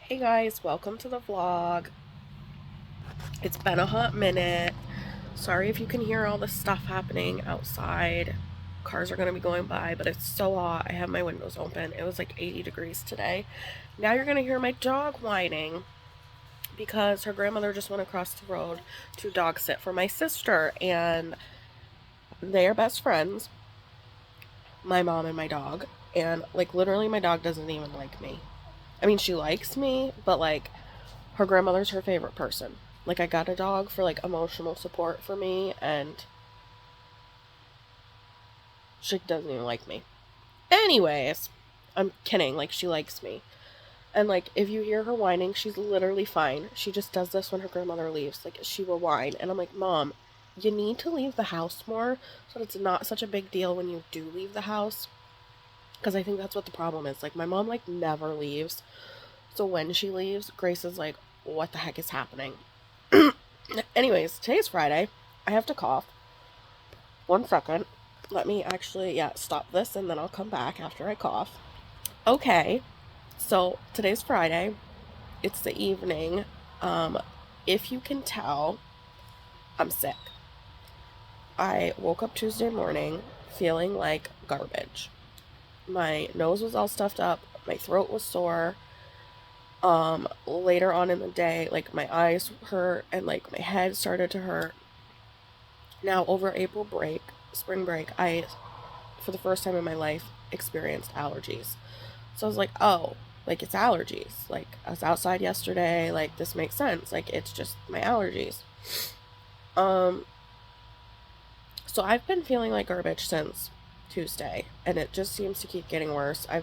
Hey guys, welcome to the vlog. It's been a hot minute. Sorry if you can hear all the stuff happening outside. Cars are going to be going by, but it's so hot. I have my windows open. It was like 80 degrees today. Now you're going to hear my dog whining because her grandmother just went across the road to dog sit for my sister, and they are best friends, my mom and my dog. And like literally my dog doesn't even like me. I mean, she likes me, but like her grandmother's her favorite person. Like, I got a dog for like emotional support for me, and she doesn't even like me. Anyways, I'm kidding. Like, she likes me. And like, if you hear her whining, she's literally fine. She just does this when her grandmother leaves. Like, she will whine. And I'm like, Mom, you need to leave the house more so that it's not such a big deal when you do leave the house. Because I think that's what the problem is. Like, my mom, like, never leaves. So when she leaves, Grace is like, what the heck is happening? Anyways, today's Friday. I have to cough. 1 second. Let me actually, stop this and then I'll come back after I cough. Okay, so today's Friday. It's the evening. Um, if you can tell, I'm sick. I woke up Tuesday morning feeling like garbage. My nose was all stuffed up. My throat was sore. Later on in the day, like my eyes hurt and like my head started to hurt. Now, over spring break, I, for the first time in my life, experienced allergies. So I was like, oh, like it's allergies. Like, I was outside yesterday, like, this makes sense. Like, it's just my allergies. Um, so I've been feeling like garbage since Tuesday, and it just seems to keep getting worse. I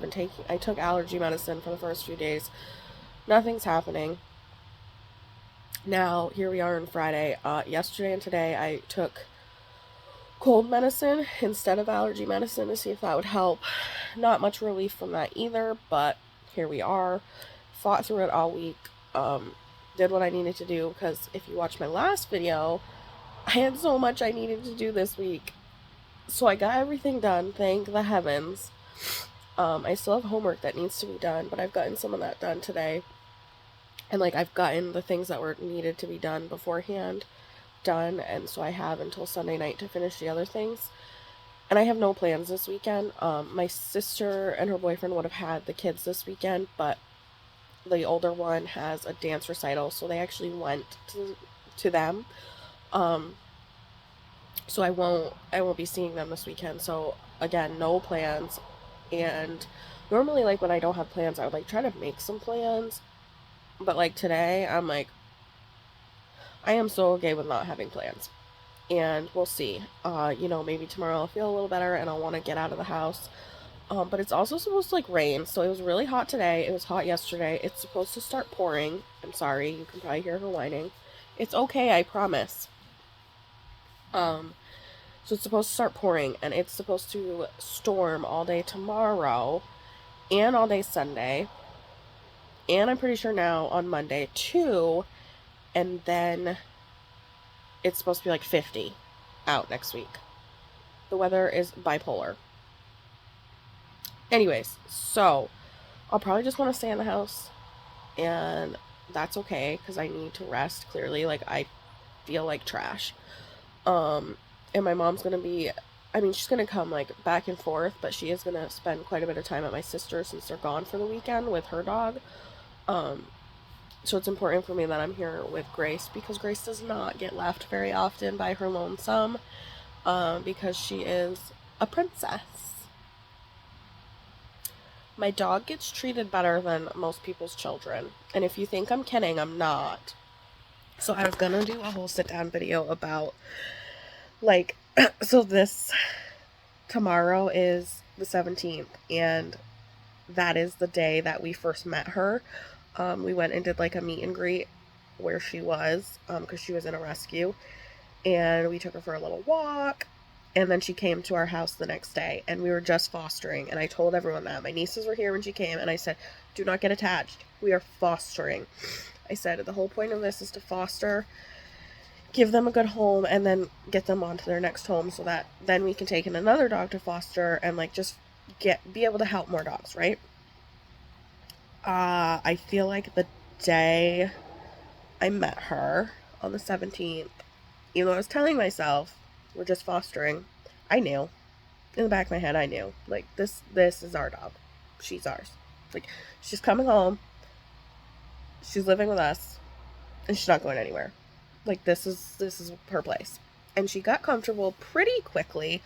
took allergy medicine for the first few days. Nothing's happening. Now, here we are on Friday. Yesterday and today, I took cold medicine instead of allergy medicine to see if that would help. Not much relief from that either, but here we are. Fought through it all week. Did what I needed to do, because if you watch my last video, I had so much I needed to do this week. So I got everything done, thank the heavens. I still have homework that needs to be done, but I've gotten some of that done today. And like, I've gotten the things that were needed to be done beforehand done, and so I have until Sunday night to finish the other things. And I have no plans this weekend. My sister and her boyfriend would have had the kids this weekend, but the older one has a dance recital, so they actually went to them. Um, so I won't be seeing them this weekend. So again, no plans. And normally, like, when I don't have plans, I would like try to make some plans. But like today, I'm like, I am so okay with not having plans. And we'll see. Maybe tomorrow I'll feel a little better and I'll want to get out of the house. But it's also supposed to like rain, so it was really hot today. It was hot yesterday. It's supposed to start pouring. I'm sorry, you can probably hear her whining. It's okay, I promise. Um, so it's supposed to start pouring, and it's supposed to storm all day tomorrow and all day Sunday. And I'm pretty sure now on Monday too. And then it's supposed to be like 50 out next week. The weather is bipolar. Anyways, so I'll probably just want to stay in the house, and that's okay because I need to rest. Clearly, like, I feel like trash. Um, and my mom's gonna be, I mean, she's gonna come like back and forth, but she is gonna spend quite a bit of time at my sister's since they're gone for the weekend with her dog. Um, so it's important for me that I'm here with Grace, because Grace does not get left very often by her lonesome, because she is a princess. My dog gets treated better than most people's children. And if you think I'm kidding, I'm not. So I was gonna do a whole sit down video about, like, so this tomorrow is the 17th, and that is the day that we first met her. We went and did like a meet and greet where she was, because she was in a rescue, and we took her for a little walk. And then she came to our house the next day, and we were just fostering. And I told everyone that. My nieces were here when she came, and I said, do not get attached. We are fostering. I said, the whole point of this is to foster, give them a good home, and then get them on to their next home, so that then we can take in another dog to foster and like just be able to help more dogs, right? I feel like the day I met her on the 17th, even though I was telling myself we're just fostering, I knew. In the back of my head, I knew. Like, this is our dog. She's ours. Like, she's coming home. She's living with us. And she's not going anywhere. Like, this is her place. And she got comfortable pretty quickly.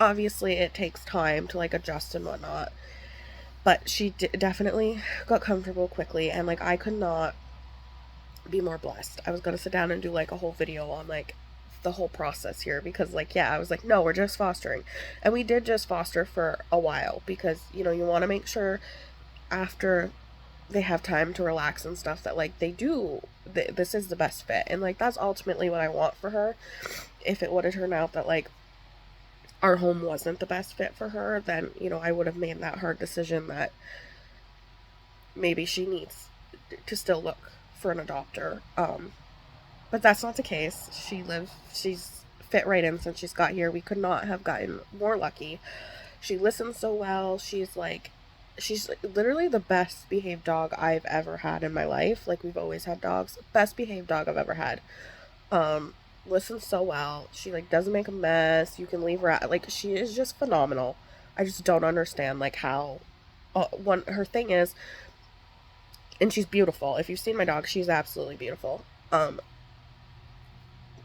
Obviously it takes time to like adjust and whatnot, but she definitely got comfortable quickly, and like I could not be more blessed. I was gonna sit down and do like a whole video on like the whole process here, because like, yeah, I was like, no, we're just fostering. And we did just foster for a while, because you know, you want to make sure after they have time to relax and stuff that like they do this is the best fit. And like that's ultimately what I want for her. If it would have turned out that like our home wasn't the best fit for her, then you know, I would have made that hard decision that maybe she needs to still look for an adopter. But that's not the case. She's fit right in since she's got here. We could not have gotten more lucky. She listens so well. She's literally the best behaved dog I've ever had in my life. Like, we've always had dogs. Best behaved dog I've ever had. Listens so well. She like doesn't make a mess. You can leave her out. Like, she is just phenomenal. I just don't understand like how one her thing is, and she's beautiful. If you've seen my dog, she's absolutely beautiful.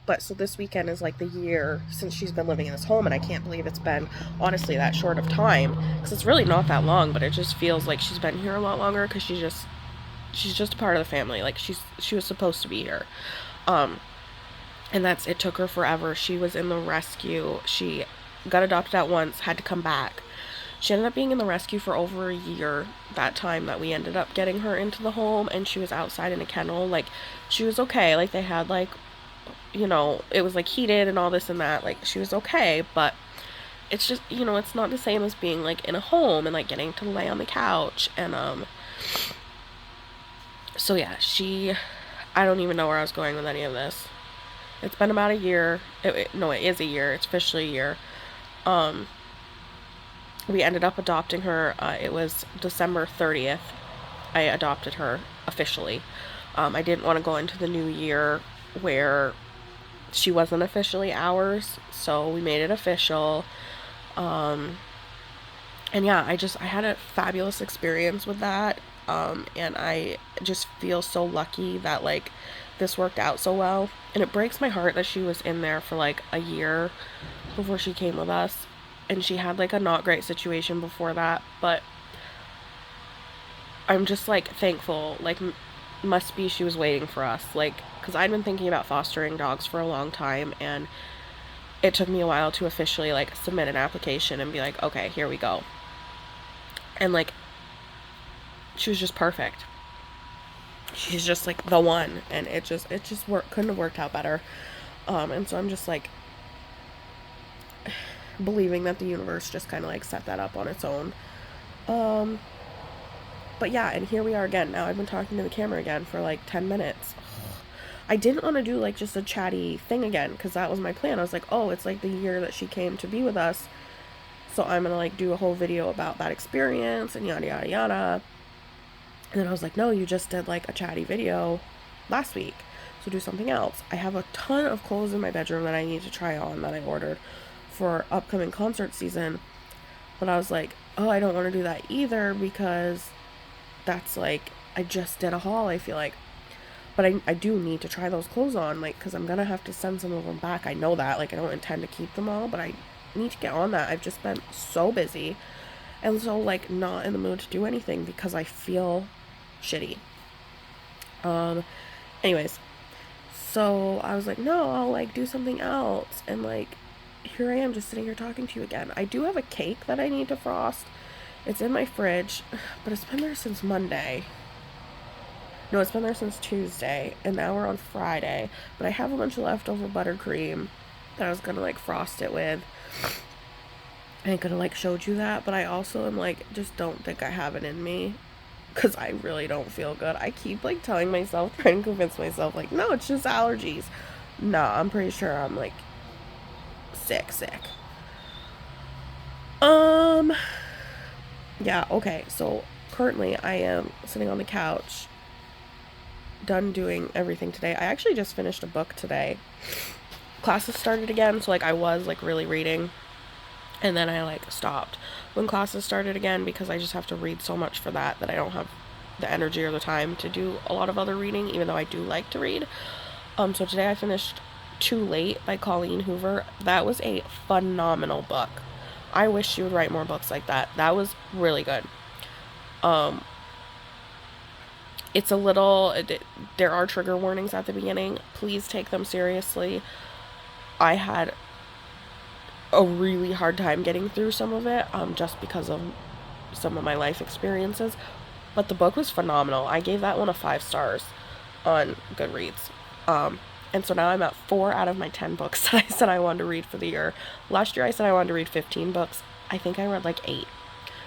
But so this weekend is like the year since she's been living in this home, and I can't believe it's been honestly that short of time, because it's really not that long, but it just feels like she's been here a lot longer, because she's just a part of the family. Like, she was supposed to be here. And it took her forever. She was in the rescue. She got adopted at once, had to come back. She ended up being in the rescue for over a year that time that we ended up getting her into the home, and she was outside in a kennel. Like, she was okay. Like, they had like, you know, it was like heated and all this and that. Like, she was okay, but it's just, you know, it's not the same as being like in a home and like getting to lay on the couch. And so yeah, I don't even know where I was going with any of this. It's been about a year. No, it is a year. It's officially a year. We ended up adopting her. It was December 30th. I adopted her officially. I didn't want to go into the new year where she wasn't officially ours, so we made it official. And yeah, I had a fabulous experience with that. And I just feel so lucky that like this worked out so well. And it breaks my heart that she was in there for like a year before she came with us. And she had like a not great situation before that, but I'm just like thankful. Like, must be she was waiting for us. Like, because I'd been thinking about fostering dogs for a long time, and it took me a while to officially like submit an application and be like, okay, here we go. And like, she was just perfect. She's just like the one, and it just couldn't have worked out better. And so I'm just like believing that the universe just kind of like set that up on its own. But yeah, and here we are again. Now I've been talking to the camera again for like 10 minutes. I didn't want to do like just a chatty thing again, because that was my plan. I was like, oh, it's like the year that she came to be with us, so I'm gonna like do a whole video about that experience and yada yada yada. And then I was like, no, you just did like a chatty video last week, so do something else. I have a ton of clothes in my bedroom that I need to try on that I ordered for upcoming concert season. But I was like, oh, I don't want to do that either, because that's like, I just did a haul, I feel like. But I do need to try those clothes on, like, because I'm gonna have to send some of them back. I know that. Like, I don't intend to keep them all, but I need to get on that. I've just been so busy and so like not in the mood to do anything because I feel shitty. Anyways, so I was like, no, I'll like do something else. And like, here I am just sitting here talking to you again. I do have a cake that I need to frost. It's in my fridge, but it's been there since Monday. No, it's been there since Tuesday, and now we're on Friday. But I have a bunch of leftover buttercream that I was gonna like frost it with. I could have like showed you that, but I also am like, just don't think I have it in me, because I really don't feel good. I keep like telling myself, trying to convince myself like, no, it's just allergies. No, I'm pretty sure I'm like sick. Yeah, okay, so currently I am sitting on the couch, done doing everything today. I actually just finished a book today. Classes started again, so like I was like really reading, and then I like stopped when classes started again because I just have to read so much for that I don't have the energy or the time to do a lot of other reading, even though I do like to read. So today I finished Too Late by Colleen Hoover. That was a phenomenal book. I wish she would write more books like that. That was really good. It's a little, there are trigger warnings at the beginning. Please take them seriously. I had a really hard time getting through some of it, just because of some of my life experiences. But the book was phenomenal. I gave that one a 5 stars on Goodreads. And so now I'm at 4 out of my 10 books that I said I wanted to read for the year. Last year I said I wanted to read 15 books. I think I read like 8.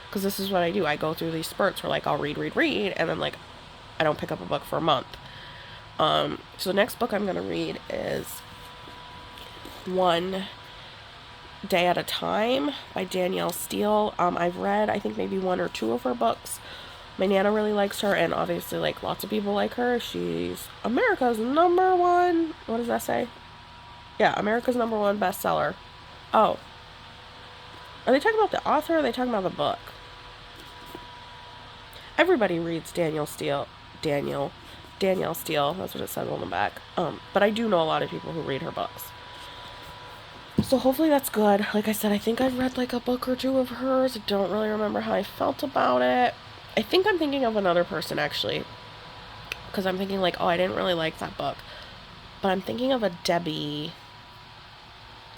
Because this is what I do. I go through these spurts where like I'll read, and then like I don't pick up a book for a month. So the next book I'm going to read is One Day at a Time by Danielle Steele. I've read, I think, maybe 1 or 2 of her books. My Nana really likes her, and obviously, like, lots of people like her. She's America's #1, what does that say? Yeah, America's #1 bestseller. Oh. Are they talking about the author, or are they talking about the book? Everybody reads Danielle Steele, that's what it says on the back. But I do know a lot of people who read her books. So hopefully that's good. Like I said, I think I've read like a book or 2 of hers. I don't really remember how I felt about it. I think I'm thinking of another person, actually. Because I'm thinking like, oh, I didn't really like that book. But I'm thinking of a Debbie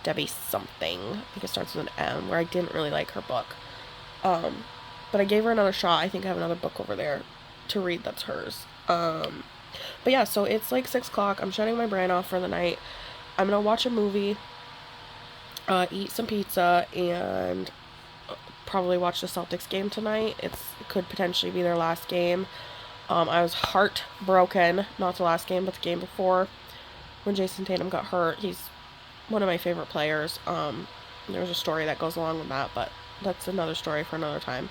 something. I think it starts with an M, where I didn't really like her book. But I gave her another shot. I think I have another book over there to read that's hers. But yeah, so it's like 6 o'clock. I'm shutting my brain off for the night. I'm going to watch a movie, eat some pizza, and probably watch the Celtics game tonight. It could potentially be their last game. I was heartbroken, not the last game, but the game before, when Jason Tatum got hurt. He's one of my favorite players. There's a story that goes along with that, but that's another story for another time.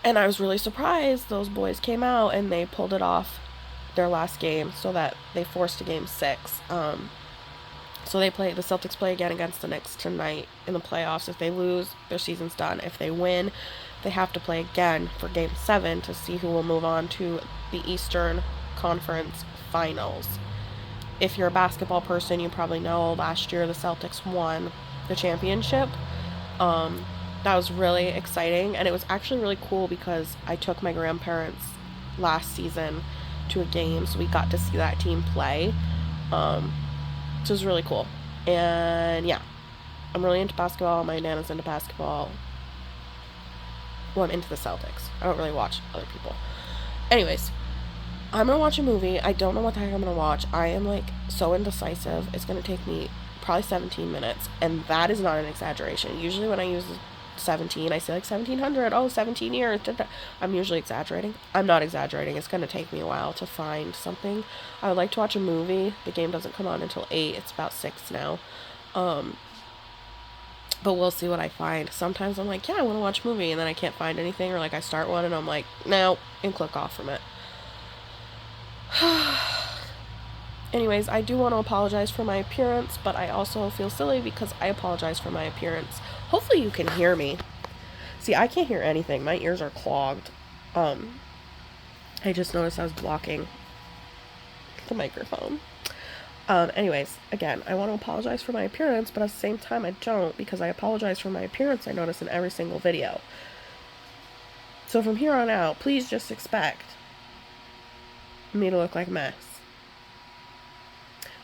And I was really surprised those boys came out and they pulled it off their last game so that they forced a game 6. So the Celtics play again against the Knicks tonight in the playoffs. If they lose, their season's done. If they win, they have to play again for game 7 to see who will move on to the Eastern Conference Finals. If you're a basketball person, you probably know last year the Celtics won the championship. That was really exciting, and it was actually really cool because I took my grandparents last season to a game, so we got to see that team play. So it was really cool. And yeah, I'm really into basketball. My Nana's into basketball. Well, I'm into the Celtics. I don't really watch other people. Anyways, I'm gonna watch a movie. I don't know what the heck I'm gonna watch. I am like so indecisive. It's gonna take me probably 17 minutes, and that is not an exaggeration. Usually when I use 17, I say like 1700. Oh, 17 years. I'm usually exaggerating. I'm not exaggerating. It's gonna take me a while to find something. I would like to watch a movie. The game doesn't come on until 8. It's about 6 now. But we'll see what I find. Sometimes I'm like, yeah, I want to watch a movie, and then I can't find anything, or like I start one and I'm like, no, and click off from it. Anyways, I do want to apologize for my appearance, but I also feel silly because I apologize for my appearance. Hopefully you can hear me. See, I can't hear anything. My ears are clogged. I just noticed I was blocking the microphone. Anyways, again, I want to apologize for my appearance, but at the same time I don't, because I apologize for my appearance I notice in every single video. So from here on out, please just expect me to look like a mess.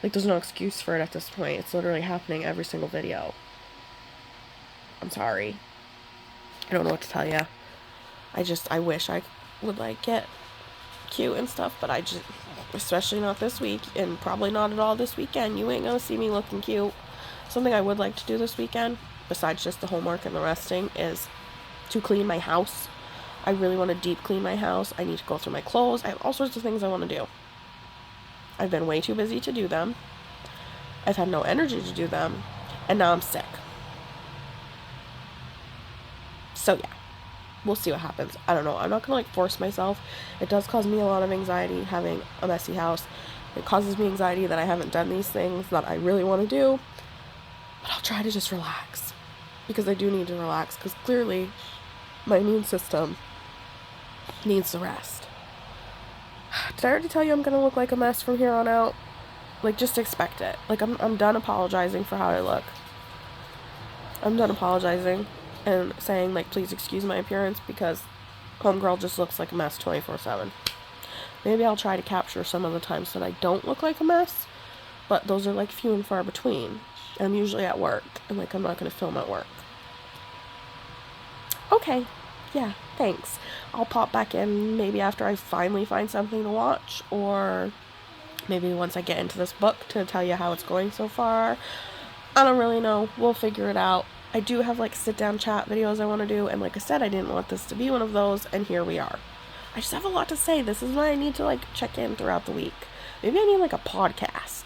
Like, there's no excuse for it at this point. It's literally happening every single video. I'm sorry. I don't know what to tell you. I wish I would, like, get cute and stuff, but I just, especially not this week, and probably not at all this weekend. You ain't gonna see me looking cute. Something I would like to do this weekend, besides just the homework and the resting, is to clean my house. I really want to deep clean my house. I need to go through my clothes. I have all sorts of things I want to do. I've been way too busy to do them. I've had no energy to do them. And now I'm sick. So yeah. we'll see what happens. I don't know. I'm not gonna like force myself. It does cause me a lot of anxiety having a messy house. It causes me anxiety that I haven't done these things that I really want to do. But I'll try to just relax. Because I do need to relax. Because clearly my immune system needs to rest. Did I already tell you I'm gonna look like a mess from here on out? Like, just expect it. Like, I'm done apologizing for how I look. I'm done apologizing and saying, like, please excuse my appearance because homegirl just looks like a mess 24/7. Maybe I'll try to capture some of the times that I don't look like a mess, but those are, like, few and far between. And I'm usually at work, and, like, I'm not going to film at work. Okay. Yeah, thanks. I'll pop back in maybe after I finally find something to watch, or maybe once I get into this book to tell you how it's going so far. I don't really know. We'll figure it out. I do have like sit down chat videos I want to do, and like I said, I didn't want this to be one of those, and here we are. I just have a lot to say. This is why I need to like check in throughout the week. Maybe I need like a podcast.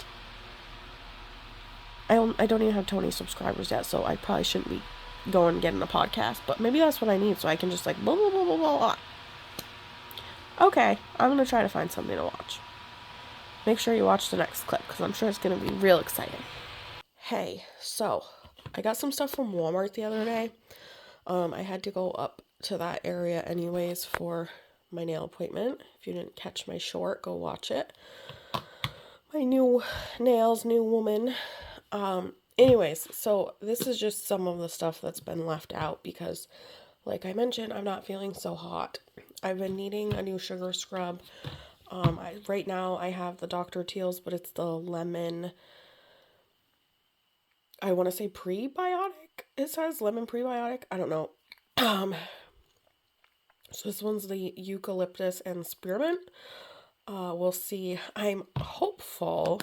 I don't even have 20 subscribers yet, so I probably shouldn't be going and getting a podcast, but maybe that's what I need so I can just like blah blah blah blah blah. Okay, I'm gonna try to find something to watch. Make sure you watch the next clip because I'm sure it's gonna be real exciting. Hey, so I got some stuff from Walmart the other day. I had to go up to that area anyways for my nail appointment. If you didn't catch my short, go watch it. My new nails, new woman. Anyways, so this is just some of the stuff that's been left out because, like I mentioned, I'm not feeling so hot. I've been needing a new sugar scrub. Right now I have the Dr. Teal's, but it's the lemon, I want to say prebiotic. It says lemon prebiotic. I don't know. So this one's the eucalyptus and spearmint. We'll see. I'm hopeful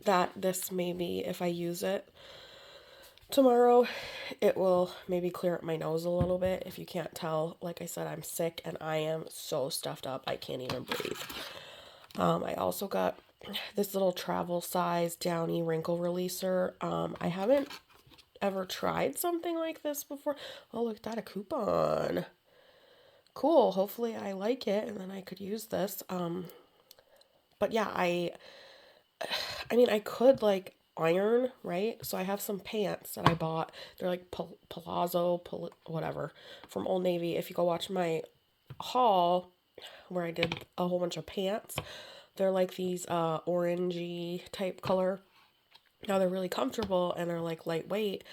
that this maybe, if I use it tomorrow, it will maybe clear up my nose a little bit. If you can't tell, like I said, I'm sick and I am so stuffed up I can't even breathe. I also got this little travel size Downy wrinkle releaser. I haven't ever tried something like this before. Oh, look, at a coupon. Cool. Hopefully I like it and then I could use this. But yeah, I mean, I could like iron, right? So I have some pants that I bought. They're like palazzo, whatever, from Old Navy. If you go watch my haul where I did a whole bunch of pants, they're like these orangey type color. Now they're really comfortable and they're like lightweight,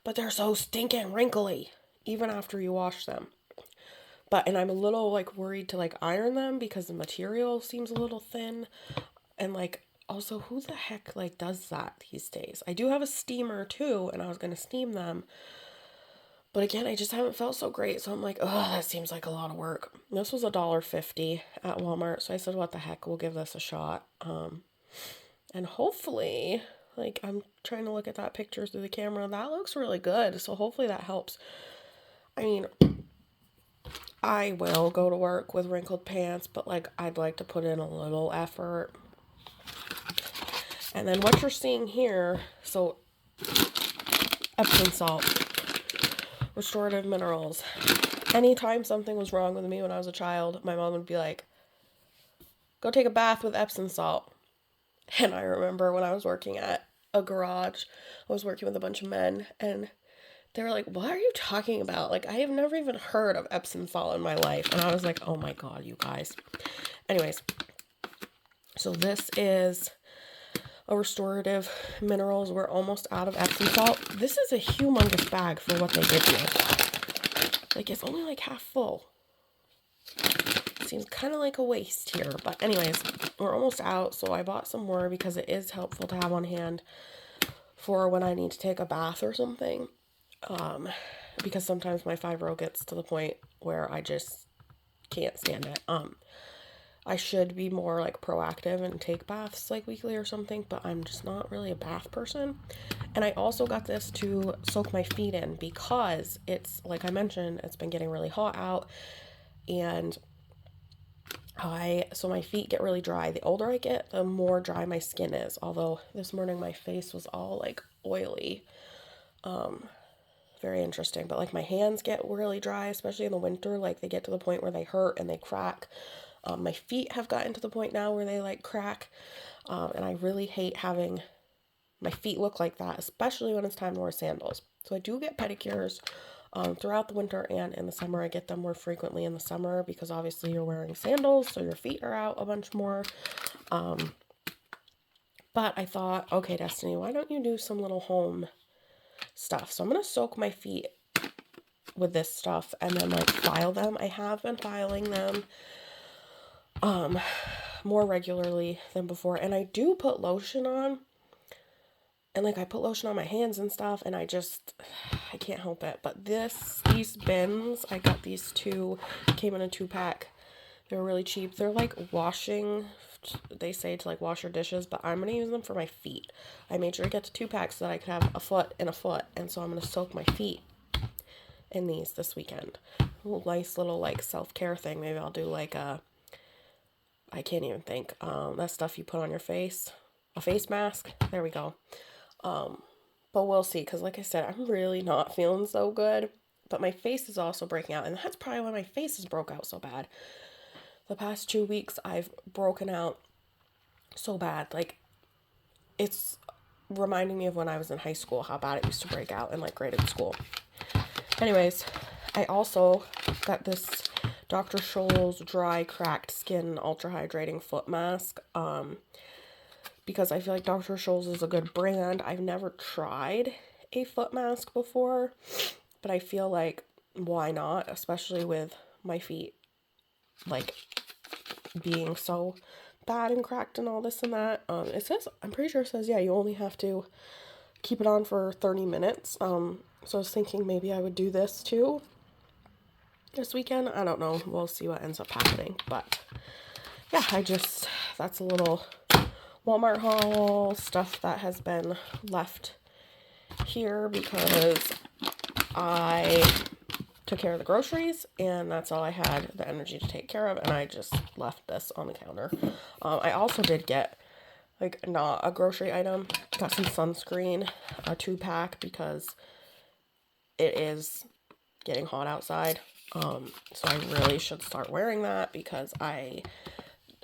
but they're so stinking wrinkly even after you wash them. And I'm a little like worried to like iron them because the material seems a little thin. And like also, who the heck like does that these days? I do have a steamer too, and I was gonna steam them. But again, I just haven't felt so great. So I'm like, oh, that seems like a lot of work. This was $1.50 at Walmart. So I said, what the heck, we'll give this a shot. And hopefully, like I'm trying to look at that picture through the camera. That looks really good. So hopefully that helps. I mean, I will go to work with wrinkled pants, but like I'd like to put in a little effort. And then what you're seeing here, so Epsom salt, restorative minerals. Anytime something was wrong with me when I was a child, my mom would be like, go take a bath with Epsom salt. And I remember when I was working at a garage, I was working with a bunch of men, and they were like, what are you talking about? Like, I have never even heard of Epsom salt in my life. And I was like, oh my God, you guys. Anyways, so this is a restorative minerals. We're almost out of Epsom salt. This is a humongous bag for what they give you. Like, it's only like half full. Seems kind of like a waste here. But anyways, we're almost out. So I bought some more because it is helpful to have on hand for when I need to take a bath or something. Because sometimes my fibro gets to the point where I just can't stand it. I should be more like proactive and take baths like weekly or something, but I'm just not really a bath person. And I also got this to soak my feet in because it's, like I mentioned, it's been getting really hot out, and so my feet get really dry. The older I get, the more dry my skin is. Although this morning my face was all like oily. very interesting. But like my hands get really dry, especially in the winter. Like they get to the point where they hurt and they crack. My feet have gotten to the point now where they like crack. And I really hate having my feet look like that, especially when it's time to wear sandals. So I do get pedicures throughout the winter and in the summer. I get them more frequently in the summer because obviously you're wearing sandals, so your feet are out a bunch more. But I thought, okay, Destiny, why don't you do some little home stuff? So I'm going to soak my feet with this stuff and then like file them. I have been filing them more regularly than before. And I do put lotion on. And like I put lotion on my hands and stuff, and I can't help it. But these bins, I got these two, came in a 2-pack. They're really cheap. They're like washing, they say to like wash your dishes, but I'm going to use them for my feet. I made sure to get to 2 packs so that I could have a foot and a foot. And so I'm going to soak my feet in these this weekend. Nice little like self-care thing. Maybe I'll do like I can't even think. That stuff you put on your face. A face mask. There we go. But we'll see, because like I said, I'm really not feeling so good, but my face is also breaking out, and that's probably why my face has broke out so bad. The past 2 weeks, I've broken out so bad, like, it's reminding me of when I was in high school, how bad it used to break out in, like, grade school. Anyways, I also got this Dr. Scholl's Dry Cracked Skin Ultra Hydrating Foot Mask, because I feel like Dr. Scholl's is a good brand. I've never tried a foot mask before, but I feel like why not, especially with my feet like being so bad and cracked and all this and that. It says, I'm pretty sure it says, yeah, you only have to keep it on for 30 minutes. So I was thinking maybe I would do this too this weekend. I don't know. We'll see what ends up happening. But yeah, that's a little Walmart haul stuff that has been left here because I took care of the groceries and that's all I had the energy to take care of, and I just left this on the counter. I also did get like not a grocery item, got some sunscreen, a 2-pack, because it is getting hot outside. So I really should start wearing that because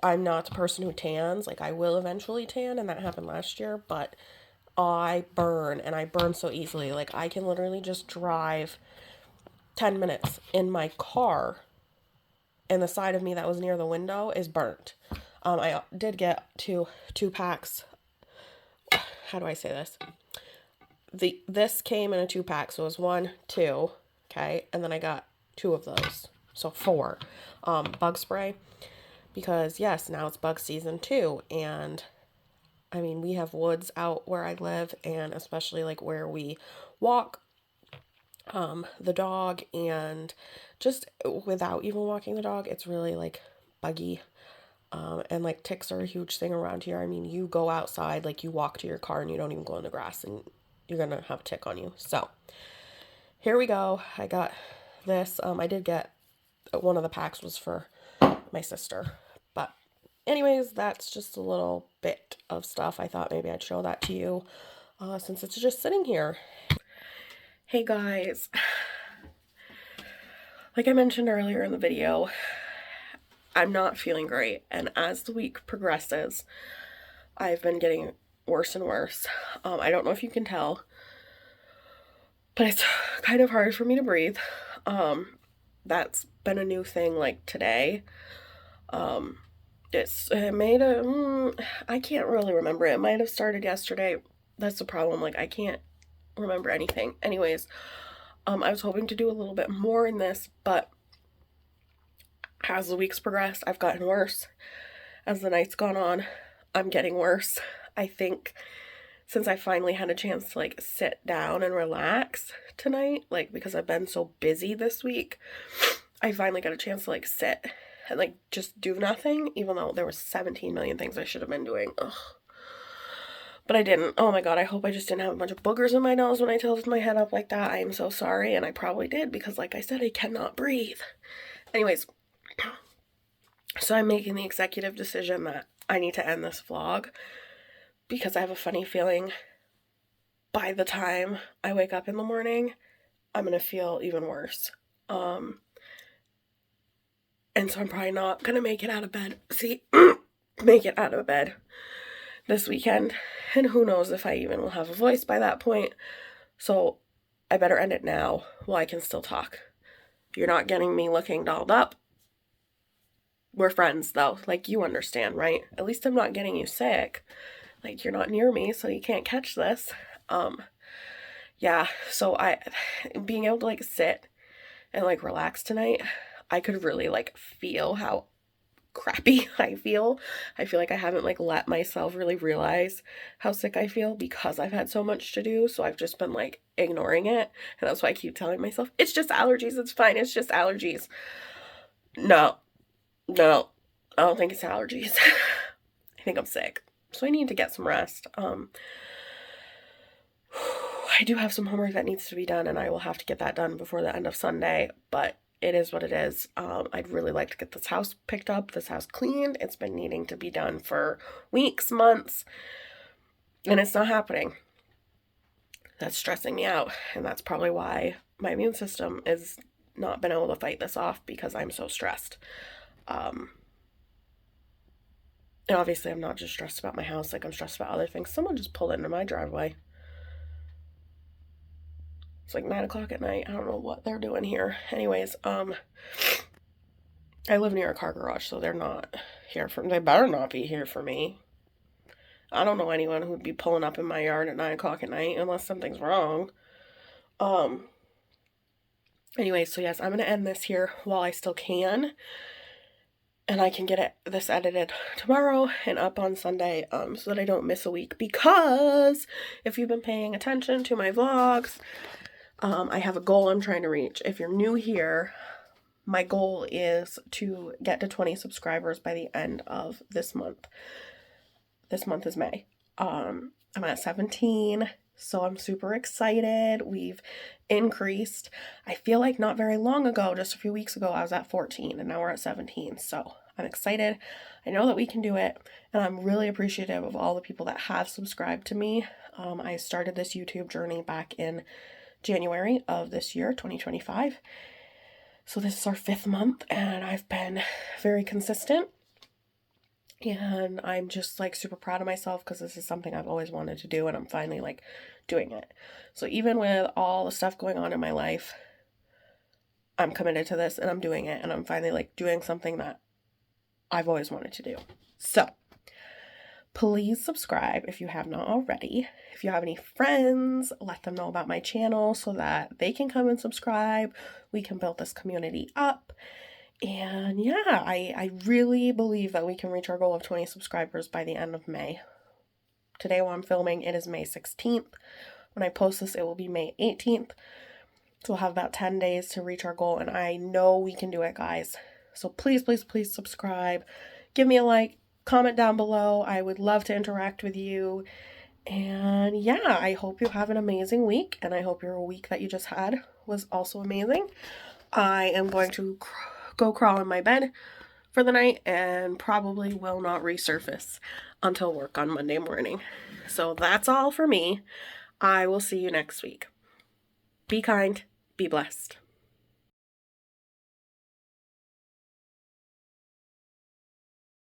I'm not the person who tans. Like, I will eventually tan, and that happened last year, but I burn, and I burn so easily. Like, I can literally just drive 10 minutes in my car, and the side of me that was near the window is burnt. I did get two packs. How do I say this? This came in a 2-pack, so it was 1, 2, okay? And then I got 2 of those, so 4. Bug spray. Because, yes, now it's bug season too, and, I mean, we have woods out where I live, and especially, like, where we walk the dog, and just without even walking the dog, it's really, like, buggy, and, like, ticks are a huge thing around here. I mean, you go outside, like, you walk to your car, and you don't even go in the grass, and you're gonna have a tick on you. So, here we go. I got this. I did get, one of the packs was for my sister. But anyways, that's just a little bit of stuff. I thought maybe I'd show that to you since it's just sitting here. Hey guys, like I mentioned earlier in the video, I'm not feeling great, and as the week progresses, I've been getting worse and worse. I don't know if you can tell, but it's kind of hard for me to breathe. That's been a new thing like today. It made I can't really remember. It might have started yesterday. That's the problem. Like, I can't remember anything. Anyways, I was hoping to do a little bit more in this, but as the weeks progressed, I've gotten worse. As the night's gone on, I'm getting worse. I think since I finally had a chance to, like, sit down and relax tonight, like, because I've been so busy this week, I finally got a chance to, like, sit and, like, just do nothing, even though there were 17 million things I should have been doing. Ugh. But I didn't. Oh my god, I hope I just didn't have a bunch of boogers in my nose when I tilted my head up like that. I am so sorry, and I probably did, because like I said, I cannot breathe. Anyways, so I'm making the executive decision that I need to end this vlog, because I have a funny feeling by the time I wake up in the morning, I'm going to feel even worse. And so I'm probably not going to make it out of bed. Make it out of bed this weekend. And who knows if I even will have a voice by that point. So I better end it now while I can still talk. You're not getting me looking dolled up. We're friends, though. Like, you understand, right? At least I'm not getting you sick. Like, you're not near me, so you can't catch this. Yeah, so being able to, like, sit and, like, relax tonight, I could really, like, feel how crappy I feel. I feel like I haven't, like, let myself really realize how sick I feel because I've had so much to do, so I've just been, like, ignoring it, and that's why I keep telling myself, it's just allergies, it's fine, it's just allergies. No, I don't think it's allergies. I think I'm sick, so I need to get some rest. I do have some homework that needs to be done, and I will have to get that done before the end of Sunday, but it is what it is. I'd really like to get this house picked up, this house cleaned. It's been needing to be done for weeks, months, and it's not happening. That's stressing me out, and that's probably why my immune system has not been able to fight this off, because I'm so stressed. And obviously I'm not just stressed about my house, like I'm stressed about other things. Someone just pulled into my driveway. It's like 9 o'clock at night. I don't know what they're doing here. Anyways, I live near a car garage, so they're not here for me. They better not be here for me. I don't know anyone who'd be pulling up in my yard at 9 o'clock at night unless something's wrong. Anyway, so yes, I'm going to end this here while I still can. And I can get this edited tomorrow and up on Sunday, so that I don't miss a week. Because if you've been paying attention to my vlogs, I have a goal I'm trying to reach. If you're new here, my goal is to get to 20 subscribers by the end of this month. This month is May. I'm at 17, so I'm super excited. We've increased. I feel like not very long ago, just a few weeks ago, I was at 14, and now we're at 17. So I'm excited. I know that we can do it, and I'm really appreciative of all the people that have subscribed to me. I started this YouTube journey back in January of this year, 2025. So this is our 5th month, and I've been very consistent. And I'm just like super proud of myself because this is something I've always wanted to do, and I'm finally like doing it. So even with all the stuff going on in my life, I'm committed to this and I'm doing it, and I'm finally like doing something that I've always wanted to do. So please subscribe if you have not already. If you have any friends, let them know about my channel so that they can come and subscribe. We can build this community up. And yeah, I really believe that we can reach our goal of 20 subscribers by the end of May. Today while I'm filming, it is May 16th. When I post this, it will be May 18th. So we'll have about 10 days to reach our goal, and I know we can do it, guys. So please, please, please subscribe. Give me a like, comment down below. I would love to interact with you. And yeah, I hope you have an amazing week, and I hope your week that you just had was also amazing. I am going to go crawl in my bed for the night and probably will not resurface until work on Monday morning. So that's all for me. I will see you next week. Be kind, be blessed.